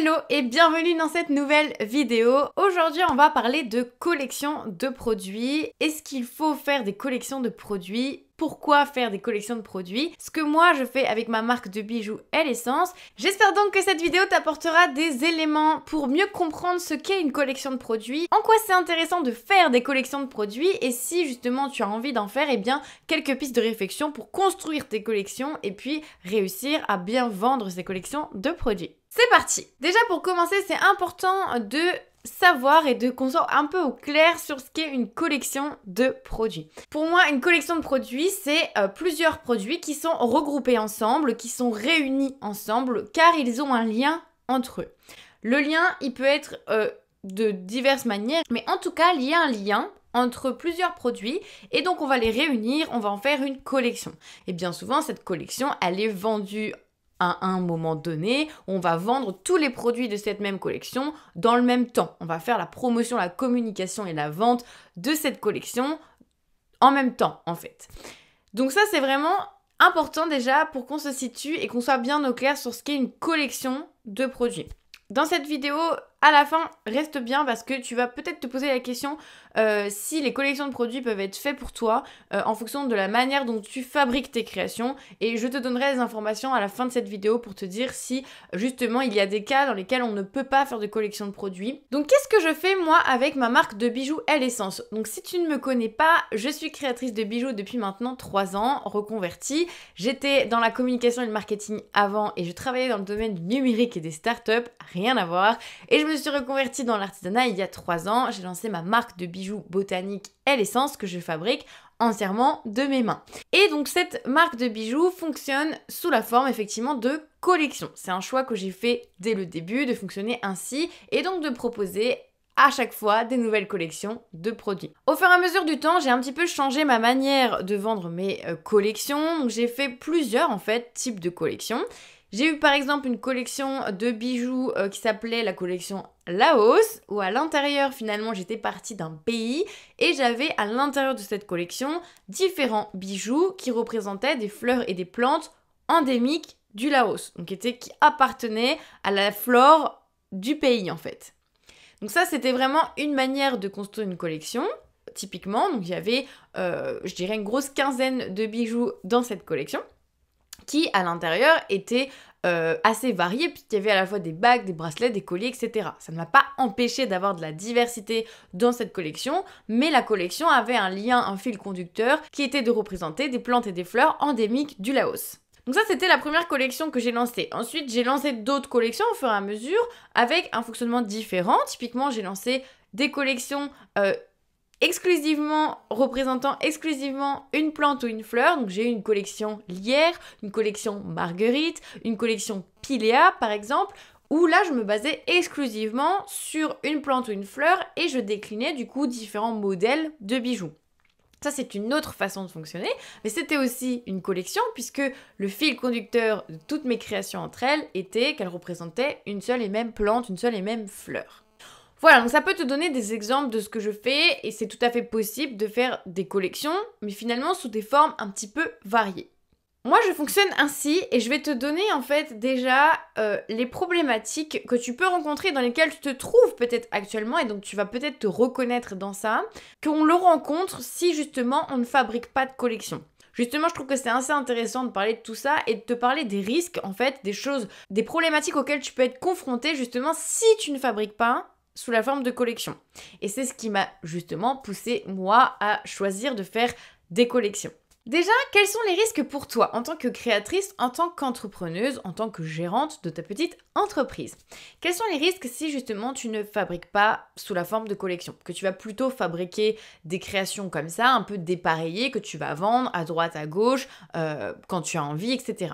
Hello et bienvenue dans cette nouvelle vidéo. Aujourd'hui on va parler de collection de produits. Est-ce qu'il faut faire des collections de produits? Pourquoi faire des collections de produits? Ce que moi je fais avec ma marque de bijoux L'Essence. J'espère donc que cette vidéo t'apportera des éléments pour mieux comprendre ce qu'est une collection de produits, en quoi c'est intéressant de faire des collections de produits et si justement tu as envie d'en faire, eh bien quelques pistes de réflexion pour construire tes collections et puis réussir à bien vendre ces collections de produits. C'est parti! Déjà pour commencer, c'est important de savoir et de qu'on soit un peu au clair sur ce qu'est une collection de produits. Pour moi, une collection de produits, c'est plusieurs produits qui sont regroupés ensemble, qui sont réunis ensemble, car ils ont un lien entre eux. Le lien, il peut être de diverses manières, mais en tout cas, il y a un lien entre plusieurs produits et donc on va les réunir, on va en faire une collection. Et bien souvent, cette collection, elle est vendue à un moment donné, on va vendre tous les produits de cette même collection dans le même temps. On va faire la promotion, la communication et la vente de cette collection en même temps, en fait. Donc ça, c'est vraiment important déjà pour qu'on se situe et qu'on soit bien au clair sur ce qu'est une collection de produits. Dans cette vidéo, à la fin, reste bien parce que tu vas peut-être te poser la question si les collections de produits peuvent être faites pour toi en fonction de la manière dont tu fabriques tes créations et je te donnerai des informations à la fin de cette vidéo pour te dire si justement il y a des cas dans lesquels on ne peut pas faire de collection de produits. Donc qu'est-ce que je fais moi avec ma marque de bijoux L'Essence? Donc si tu ne me connais pas, je suis créatrice de bijoux depuis maintenant 3 ans, reconvertie. J'étais dans la communication et le marketing avant et je travaillais dans le domaine du numérique et des startups, rien à voir. Et je me suis reconvertie dans l'artisanat il y a 3 ans. J'ai lancé ma marque de bijoux botaniques L'Essence que je fabrique entièrement de mes mains. Et donc cette marque de bijoux fonctionne sous la forme effectivement de collection. C'est un choix que j'ai fait dès le début de fonctionner ainsi et donc de proposer à chaque fois des nouvelles collections de produits. Au fur et à mesure du temps, j'ai un petit peu changé ma manière de vendre mes collections. Donc j'ai fait plusieurs en fait types de collections. J'ai eu par exemple une collection de bijoux qui s'appelait la collection Laos, où à l'intérieur finalement j'étais partie d'un pays et j'avais à l'intérieur de cette collection différents bijoux qui représentaient des fleurs et des plantes endémiques du Laos, donc qui appartenaient à la flore du pays en fait. Donc ça c'était vraiment une manière de construire une collection. Typiquement, donc il y avait je dirais une grosse quinzaine de bijoux dans cette collection qui à l'intérieur étaient assez variés puisqu'il y avait à la fois des bagues, des bracelets, des colliers, etc. Ça ne m'a pas empêché d'avoir de la diversité dans cette collection, mais la collection avait un lien, un fil conducteur qui était de représenter des plantes et des fleurs endémiques du Laos. Donc ça c'était la première collection que j'ai lancée. Ensuite j'ai lancé d'autres collections au fur et à mesure avec un fonctionnement différent. Typiquement j'ai lancé des collections représentant exclusivement une plante ou une fleur. Donc j'ai eu une collection lierre, une collection marguerite, une collection pilea par exemple, où là je me basais exclusivement sur une plante ou une fleur et je déclinais du coup différents modèles de bijoux. Ça, c'est une autre façon de fonctionner, mais c'était aussi une collection puisque le fil conducteur de toutes mes créations entre elles était qu'elles représentaient une seule et même plante, une seule et même fleur. Voilà, donc ça peut te donner des exemples de ce que je fais et c'est tout à fait possible de faire des collections, mais finalement sous des formes un petit peu variées. Moi, je fonctionne ainsi et je vais te donner en fait déjà les problématiques que tu peux rencontrer dans lesquelles tu te trouves peut-être actuellement et donc tu vas peut-être te reconnaître dans ça, qu'on le rencontre si justement on ne fabrique pas de collection. Justement, je trouve que c'est assez intéressant de parler de tout ça et de te parler des risques en fait, des choses, des problématiques auxquelles tu peux être confronté justement si tu ne fabriques pas sous la forme de collection. Et c'est ce qui m'a justement poussé moi à choisir de faire des collections. Déjà, quels sont les risques pour toi en tant que créatrice, en tant qu'entrepreneuse, en tant que gérante de ta petite entreprise? Quels sont les risques si justement tu ne fabriques pas sous la forme de collection? Que tu vas plutôt fabriquer des créations comme ça, un peu dépareillées, que tu vas vendre à droite, à gauche, quand tu as envie, etc.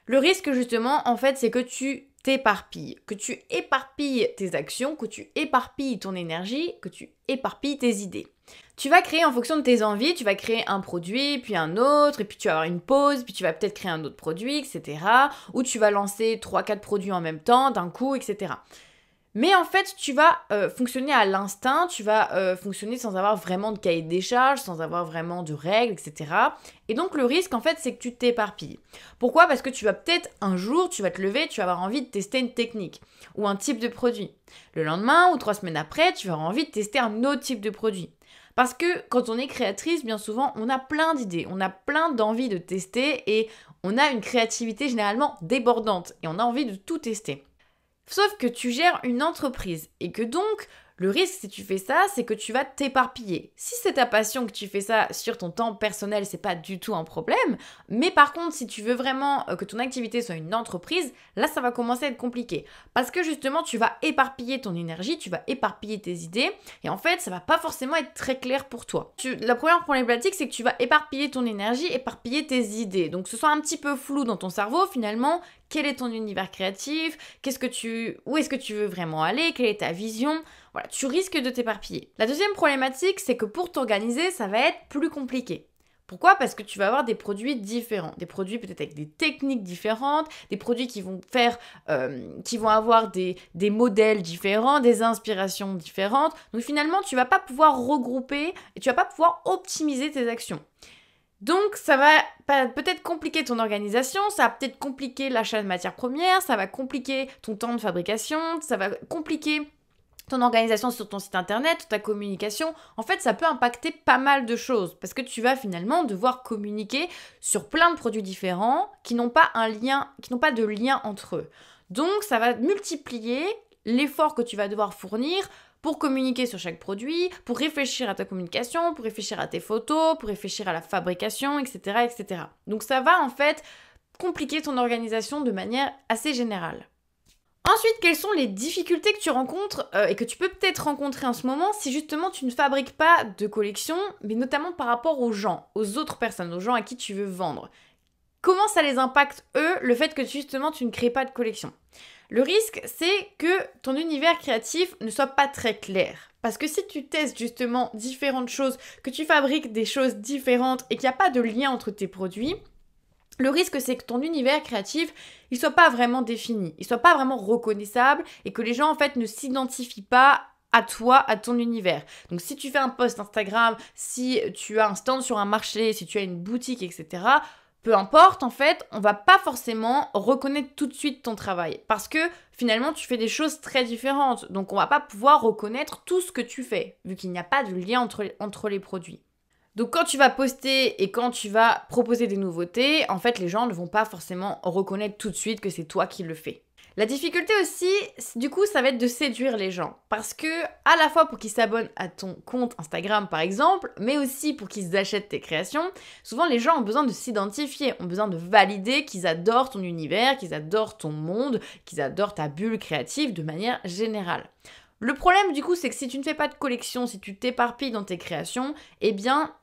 Le risque justement, en fait, c'est que tu t'éparpilles, que tu éparpilles tes actions, que tu éparpilles ton énergie, que tu éparpilles tes idées. Tu vas créer en fonction de tes envies, tu vas créer un produit, puis un autre, et puis tu vas avoir une pause, puis tu vas peut-être créer un autre produit, etc. Ou tu vas lancer 3-4 produits en même temps, d'un coup, etc. Mais en fait, tu vas fonctionner à l'instinct, tu vas fonctionner sans avoir vraiment de cahier des charges, sans avoir vraiment de règles, etc. Et donc le risque, en fait, c'est que tu t'éparpilles. Pourquoi? Parce que tu vas peut-être un jour, tu vas te lever, tu vas avoir envie de tester une technique ou un type de produit. Le lendemain ou 3 semaines après, tu vas avoir envie de tester un autre type de produit. Parce que quand on est créatrice, bien souvent, on a plein d'idées, on a plein d'envies de tester et on a une créativité généralement débordante et on a envie de tout tester. Sauf que tu gères une entreprise et que donc, le risque si tu fais ça, c'est que tu vas t'éparpiller. Si c'est ta passion que tu fais ça sur ton temps personnel, c'est pas du tout un problème. Mais par contre, si tu veux vraiment que ton activité soit une entreprise, là, ça va commencer à être compliqué. Parce que justement, tu vas éparpiller ton énergie, tu vas éparpiller tes idées. Et en fait, ça va pas forcément être très clair pour toi. La première problématique, c'est que tu vas éparpiller ton énergie, éparpiller tes idées. Donc, ce soit un petit peu flou dans ton cerveau, finalement. Quel est ton univers créatif? Où est-ce que tu veux vraiment aller? Quelle est ta vision? Voilà, tu risques de t'éparpiller. La deuxième problématique, c'est que pour t'organiser, ça va être plus compliqué. Pourquoi? Parce que tu vas avoir des produits différents, des produits peut-être avec des techniques différentes, des produits qui vont avoir des modèles différents, des inspirations différentes. Donc finalement, tu vas pas pouvoir regrouper et tu vas pas pouvoir optimiser tes actions. Donc ça va peut-être compliquer ton organisation, ça va peut-être compliquer l'achat de matières premières, ça va compliquer ton temps de fabrication, ça va compliquer ton organisation sur ton site internet, ta communication. En fait, ça peut impacter pas mal de choses parce que tu vas finalement devoir communiquer sur plein de produits différents qui n'ont pas de lien entre eux. Donc ça va multiplier l'effort que tu vas devoir fournir pour communiquer sur chaque produit, pour réfléchir à ta communication, pour réfléchir à tes photos, pour réfléchir à la fabrication, etc., etc. Donc ça va en fait compliquer ton organisation de manière assez générale. Ensuite, quelles sont les difficultés que tu rencontres et que tu peux peut-être rencontrer en ce moment si justement tu ne fabriques pas de collection, mais notamment par rapport aux gens, aux autres personnes, aux gens à qui tu veux vendre? Comment ça les impacte, eux, le fait que justement tu ne crées pas de collection? Le risque, c'est que ton univers créatif ne soit pas très clair. Parce que si tu testes justement différentes choses, que tu fabriques des choses différentes et qu'il n'y a pas de lien entre tes produits, le risque, c'est que ton univers créatif, il soit pas vraiment défini, il soit pas vraiment reconnaissable et que les gens, en fait, ne s'identifient pas à toi, à ton univers. Donc, si tu fais un post Instagram, si tu as un stand sur un marché, si tu as une boutique, etc., peu importe, en fait, on va pas forcément reconnaître tout de suite ton travail. Parce que, finalement, tu fais des choses très différentes. Donc, on va pas pouvoir reconnaître tout ce que tu fais, vu qu'il n'y a pas de lien entre les produits. Donc quand tu vas poster et quand tu vas proposer des nouveautés, en fait les gens ne vont pas forcément reconnaître tout de suite que c'est toi qui le fais. La difficulté aussi, du coup, ça va être de séduire les gens. Parce que, à la fois pour qu'ils s'abonnent à ton compte Instagram par exemple, mais aussi pour qu'ils achètent tes créations, souvent les gens ont besoin de s'identifier, ont besoin de valider qu'ils adorent ton univers, qu'ils adorent ton monde, qu'ils adorent ta bulle créative de manière générale. Le problème du coup, c'est que si tu ne fais pas de collection, si tu t'éparpilles dans tes créations, eh bien,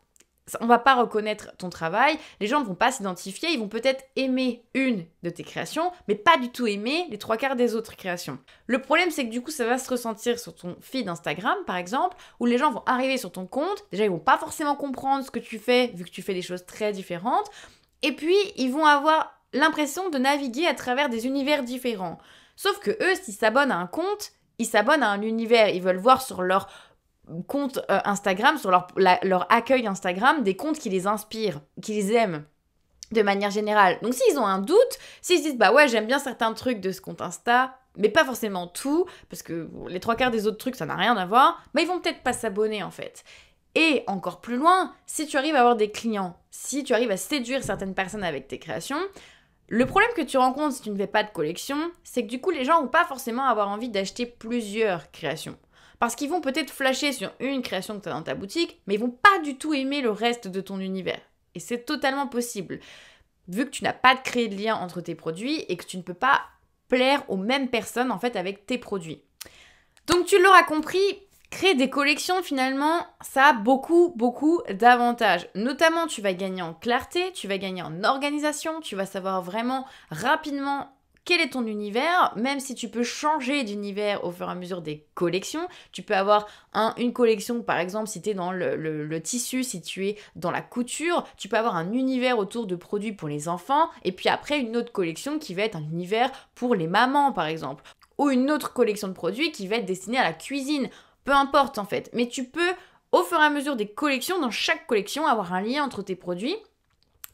on va pas reconnaître ton travail, les gens ne vont pas s'identifier, ils vont peut-être aimer une de tes créations, mais pas du tout aimer les 3/4 des autres créations. Le problème, c'est que du coup, ça va se ressentir sur ton feed Instagram, par exemple, où les gens vont arriver sur ton compte, déjà, ils vont pas forcément comprendre ce que tu fais, vu que tu fais des choses très différentes, et puis, ils vont avoir l'impression de naviguer à travers des univers différents. Sauf que eux, s'ils s'abonnent à un compte, ils s'abonnent à un univers, ils veulent voir sur leur compte Instagram, sur leur accueil Instagram, des comptes qui les inspirent, qui les aiment de manière générale. Donc s'ils ont un doute, s'ils se disent bah ouais j'aime bien certains trucs de ce compte Insta, mais pas forcément tout, parce que les 3/4 des autres trucs ça n'a rien à voir, bah ils vont peut-être pas s'abonner en fait. Et encore plus loin, si tu arrives à avoir des clients, si tu arrives à séduire certaines personnes avec tes créations, le problème que tu rencontres si tu ne fais pas de collection, c'est que du coup les gens vont pas forcément avoir envie d'acheter plusieurs créations. Parce qu'ils vont peut-être flasher sur une création que tu as dans ta boutique, mais ils vont pas du tout aimer le reste de ton univers. Et c'est totalement possible, vu que tu n'as pas créé de lien entre tes produits et que tu ne peux pas plaire aux mêmes personnes en fait avec tes produits. Donc tu l'auras compris, créer des collections finalement, ça a beaucoup d'avantages. Notamment tu vas gagner en clarté, tu vas gagner en organisation, tu vas savoir vraiment rapidement quel est ton univers, même si tu peux changer d'univers au fur et à mesure des collections. Tu peux avoir une collection, par exemple, si tu es dans le tissu, si tu es dans la couture, tu peux avoir un univers autour de produits pour les enfants, et puis après une autre collection qui va être un univers pour les mamans, par exemple. ou une autre collection de produits qui va être destinée à la cuisine. Peu importe en fait, mais tu peux au fur et à mesure des collections, dans chaque collection, avoir un lien entre tes produits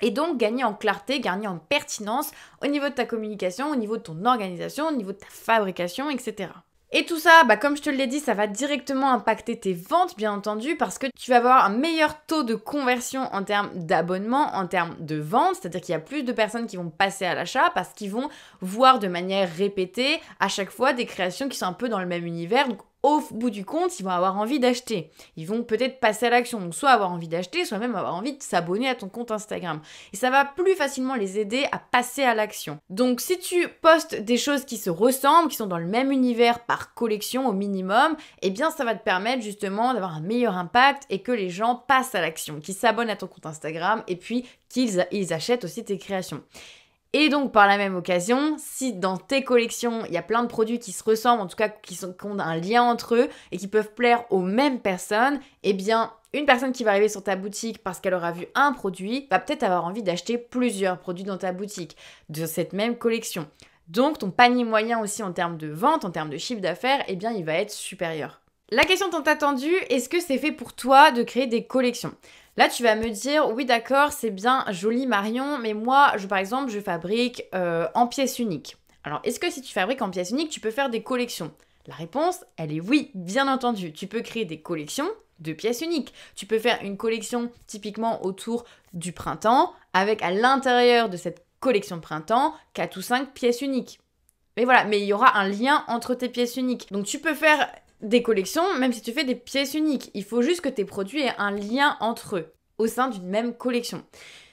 et donc gagner en clarté, gagner en pertinence au niveau de ta communication, au niveau de ton organisation, au niveau de ta fabrication, etc. Et tout ça, comme je te l'ai dit, ça va directement impacter tes ventes, bien entendu, parce que tu vas avoir un meilleur taux de conversion en termes d'abonnement, en termes de vente, c'est-à-dire qu'il y a plus de personnes qui vont passer à l'achat parce qu'ils vont voir de manière répétée à chaque fois des créations qui sont un peu dans le même univers. Donc, au bout du compte, ils vont avoir envie d'acheter. Ils vont peut-être passer à l'action, donc soit avoir envie d'acheter, soit même avoir envie de s'abonner à ton compte Instagram. Et ça va plus facilement les aider à passer à l'action. Donc si tu postes des choses qui se ressemblent, qui sont dans le même univers par collection au minimum, eh bien ça va te permettre justement d'avoir un meilleur impact et que les gens passent à l'action, qu'ils s'abonnent à ton compte Instagram et puis qu'ils achètent aussi tes créations. Et donc, par la même occasion, si dans tes collections, il y a plein de produits qui se ressemblent, en tout cas qui ont un lien entre eux et qui peuvent plaire aux mêmes personnes, eh bien, une personne qui va arriver sur ta boutique parce qu'elle aura vu un produit va peut-être avoir envie d'acheter plusieurs produits dans ta boutique de cette même collection. Donc, ton panier moyen aussi en termes de vente, en termes de chiffre d'affaires, eh bien, il va être supérieur. La question tant attendue, est-ce que c'est fait pour toi de créer des collections ? Là, tu vas me dire, oui d'accord, c'est bien joli Marion, mais moi, par exemple, je fabrique en pièces uniques. Alors, est-ce que si tu fabriques en pièces uniques, tu peux faire des collections ? La réponse, elle est oui, bien entendu. Tu peux créer des collections de pièces uniques. Tu peux faire une collection typiquement autour du printemps, avec à l'intérieur de cette collection de printemps, 4 ou 5 pièces uniques. Mais voilà, mais il y aura un lien entre tes pièces uniques. Donc, tu peux faire des collections, même si tu fais des pièces uniques. Il faut juste que tes produits aient un lien entre eux, au sein d'une même collection.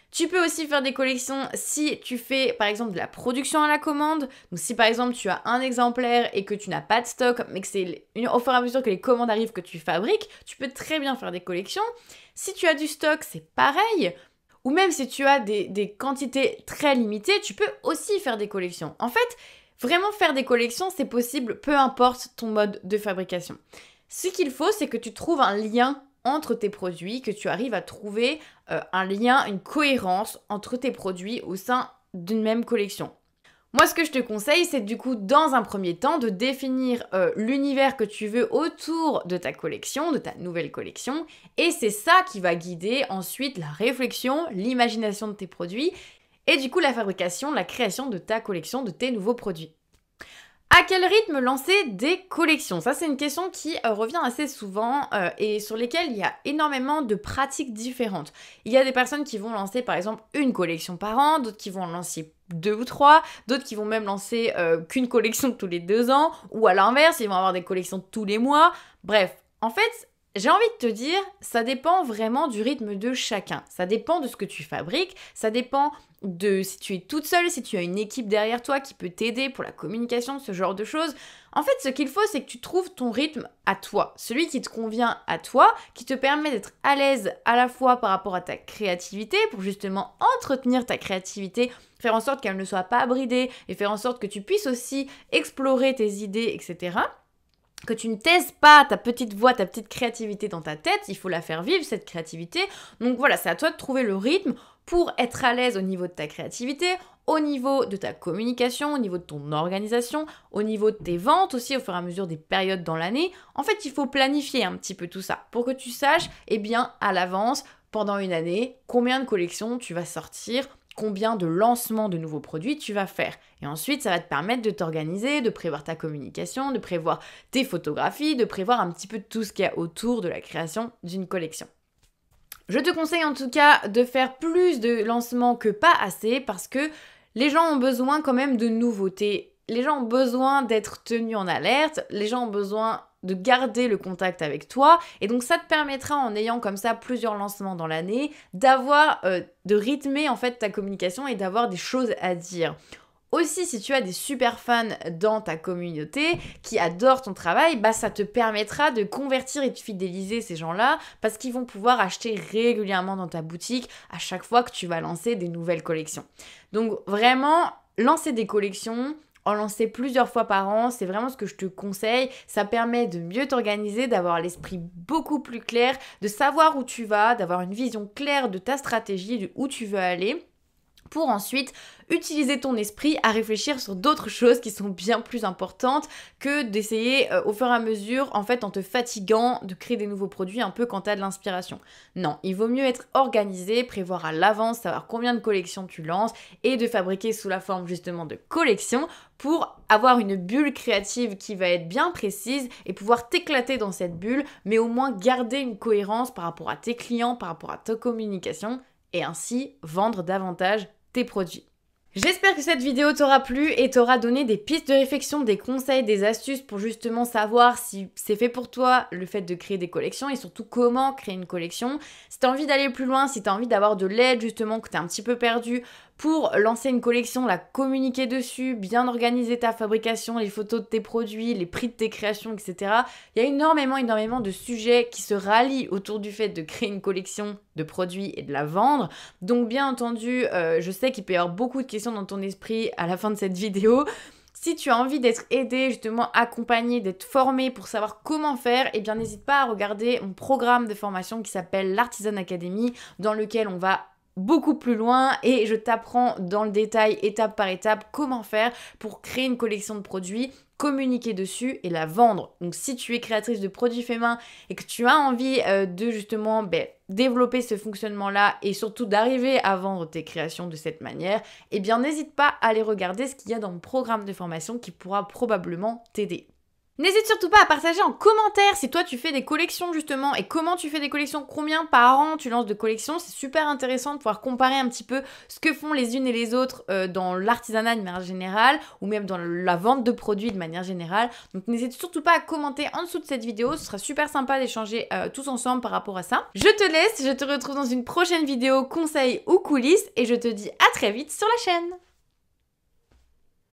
Tu peux aussi faire des collections si tu fais par exemple de la production à la commande. Donc si par exemple tu as un exemplaire et que tu n'as pas de stock, mais que c'est au fur et à mesure que les commandes arrivent que tu fabriques, tu peux très bien faire des collections. Si tu as du stock, c'est pareil. Ou même si tu as des quantités très limitées, tu peux aussi faire des collections. En fait, vraiment faire des collections, c'est possible, peu importe ton mode de fabrication. Ce qu'il faut, c'est que tu trouves un lien entre tes produits, que tu arrives à trouver un lien, une cohérence entre tes produits au sein d'une même collection. Moi, ce que je te conseille, c'est du coup, dans un premier temps, de définir l'univers que tu veux autour de ta collection, de ta nouvelle collection, et c'est ça qui va guider ensuite la réflexion, l'imagination de tes produits, et du coup la fabrication, la création de ta collection, de tes nouveaux produits. À quel rythme lancer des collections ? Ça, c'est une question qui revient assez souvent et sur lesquelles il y a énormément de pratiques différentes. Il y a des personnes qui vont lancer par exemple une collection par an, d'autres qui vont en lancer 2 ou 3, d'autres qui vont même lancer qu'une collection tous les 2 ans, ou à l'inverse, ils vont avoir des collections tous les mois. Bref, en fait, j'ai envie de te dire, ça dépend vraiment du rythme de chacun. Ça dépend de ce que tu fabriques, ça dépend de si tu es toute seule, si tu as une équipe derrière toi qui peut t'aider pour la communication, ce genre de choses. En fait, ce qu'il faut, c'est que tu trouves ton rythme à toi, celui qui te convient à toi, qui te permet d'être à l'aise à la fois par rapport à ta créativité, pour justement entretenir ta créativité, faire en sorte qu'elle ne soit pas bridée et faire en sorte que tu puisses aussi explorer tes idées, etc. Que tu ne taises pas ta petite voix, ta petite créativité dans ta tête, il faut la faire vivre, cette créativité. Donc voilà, c'est à toi de trouver le rythme pour être à l'aise au niveau de ta créativité, au niveau de ta communication, au niveau de ton organisation, au niveau de tes ventes aussi, au fur et à mesure des périodes dans l'année. En fait, il faut planifier un petit peu tout ça pour que tu saches, à l'avance, pendant une année, combien de collections tu vas sortir, combien de lancements de nouveaux produits tu vas faire. Et ensuite, ça va te permettre de t'organiser, de prévoir ta communication, de prévoir tes photographies, de prévoir un petit peu tout ce qu'il y a autour de la création d'une collection. Je te conseille en tout cas de faire plus de lancements que pas assez parce que les gens ont besoin quand même de nouveautés. Les gens ont besoin d'être tenus en alerte, les gens ont besoin de garder le contact avec toi et donc ça te permettra en ayant comme ça plusieurs lancements dans l'année de rythmer en fait ta communication et d'avoir des choses à dire. Aussi, si tu as des super fans dans ta communauté qui adorent ton travail, ça te permettra de convertir et de fidéliser ces gens-là parce qu'ils vont pouvoir acheter régulièrement dans ta boutique à chaque fois que tu vas lancer des nouvelles collections. Donc vraiment, lancer des collections, en lancer plusieurs fois par an, c'est vraiment ce que je te conseille. Ça permet de mieux t'organiser, d'avoir l'esprit beaucoup plus clair, de savoir où tu vas, d'avoir une vision claire de ta stratégie, de où tu veux aller. pour ensuite utiliser ton esprit à réfléchir sur d'autres choses qui sont bien plus importantes que d'essayer au fur et à mesure, en fait en te fatiguant, de créer des nouveaux produits un peu quand tu as de l'inspiration. Non, il vaut mieux être organisé, prévoir à l'avance, savoir combien de collections tu lances et de fabriquer sous la forme justement de collections pour avoir une bulle créative qui va être bien précise et pouvoir t'éclater dans cette bulle, mais au moins garder une cohérence par rapport à tes clients, par rapport à ta communication et ainsi vendre davantage tes produits. J'espère que cette vidéo t'aura plu et t'aura donné des pistes de réflexion, des conseils, des astuces pour justement savoir si c'est fait pour toi le fait de créer des collections et surtout comment créer une collection. Si t'as envie d'aller plus loin, si t'as envie d'avoir de l'aide justement, que t'es un petit peu perdu pour lancer une collection, la communiquer dessus, bien organiser ta fabrication, les photos de tes produits, les prix de tes créations, etc. Il y a énormément de sujets qui se rallient autour du fait de créer une collection de produits et de la vendre. Donc bien entendu, je sais qu'il peut y avoir beaucoup de questions dans ton esprit à la fin de cette vidéo. Si tu as envie d'être aidé, justement accompagné, d'être formé pour savoir comment faire, eh bien n'hésite pas à regarder mon programme de formation qui s'appelle l'Artisan Academy, dans lequel on va beaucoup plus loin et je t'apprends dans le détail, étape par étape, comment faire pour créer une collection de produits, communiquer dessus et la vendre. Donc si tu es créatrice de produits faits main et que tu as envie de justement développer ce fonctionnement-là et surtout d'arriver à vendre tes créations de cette manière, eh bien n'hésite pas à aller regarder ce qu'il y a dans mon programme de formation qui pourra probablement t'aider. N'hésite surtout pas à partager en commentaire si toi tu fais des collections justement et comment tu fais des collections, combien par an tu lances de collections. C'est super intéressant de pouvoir comparer un petit peu ce que font les unes et les autres dans l'artisanat de manière générale ou même dans la vente de produits de manière générale. Donc n'hésite surtout pas à commenter en dessous de cette vidéo, ce sera super sympa d'échanger tous ensemble par rapport à ça. Je te laisse, je te retrouve dans une prochaine vidéo conseils ou coulisses et je te dis à très vite sur la chaîne.